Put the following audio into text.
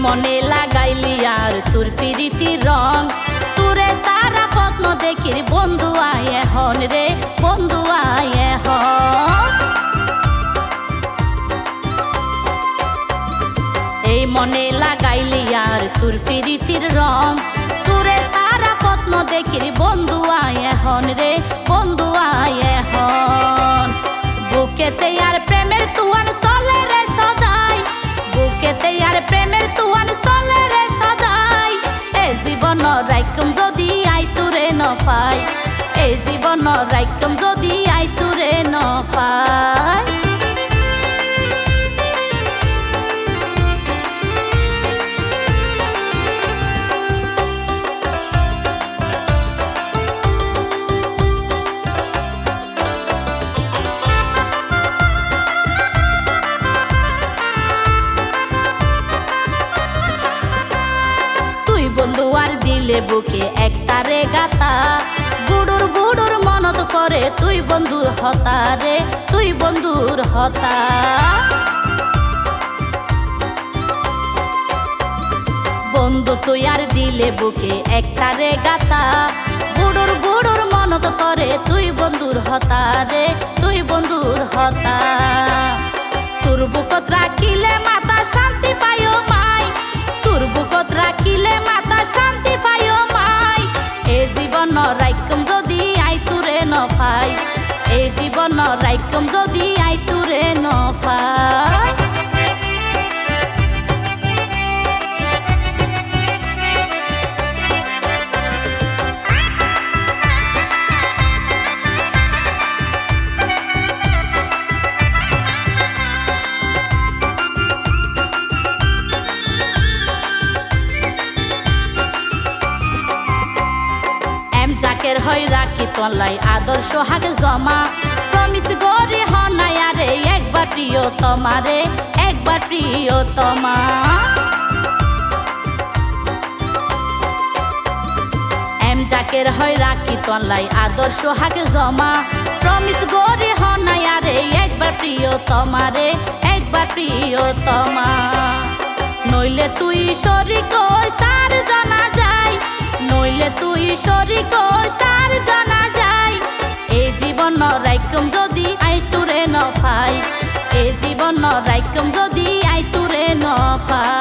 মনে লাগাইলি আর তোর প্রীতির রং তোরে সারা পত্ন দেখির বন্ধু আয় হন রে বন্ধু আয় হন এই মনে লাগাইলি আর তোর প্রীতির রং তোরে সারা পত্ন দেখির বন্ধু আয় হন রে বন্ধু আয় হন বুকেতে আর প্রেমের তুয়ান চলে রে সদাই বুকেতে আর প্রেমের তুয়ান চলে রে সদাই এই জীবন রাইকম যদি আই তুরে ন পাই এই জীবন রাইকম যদি আই তুরে ন পাই বন্ধু আর দিলে বুকে একটারে গাতা বুড়ুর বুড়ুর মনত করে তুই বন্ধুর হতা রে তুই বন্ধুর হতা বন্ধু তুই আর দিলে বুকে একটারে গাতা বুড়ুর বুড়ুর মনত করে তুই বন্ধুর হতা রে তুই বন্ধুর হতা তোর বুকত রাখিলে মাতা শান্তি পাইও মাই তোর বুকত রাখিলে মাতা শান্তি পাইও মাই এই জীবন রাইকম যদি আই তুরে ন পাই এই জীবন রাইকম যদি আই তুরে ন পাই জাকের হয় রাখি তলাই আদর্শ হাগ জমা প্রমিস গরি হনায়ারে একবার প্রিয় তোমারে একবার প্রিয় তোমা এম জাকের হয় রাখি তলাই আদর্শ হাগ জমা প্রমিস গরি হনায়ারে একবার প্রিয় তোমারে একবার প্রিয় তোমা নইলে তুই শরীক সার জানা যায় নইলে তুই শরীক সার জানা যায় এই জীবন রাইকম যদি আই তুরে ন পাই এই জীবন রাইকম যদি আই তুরে ন পাই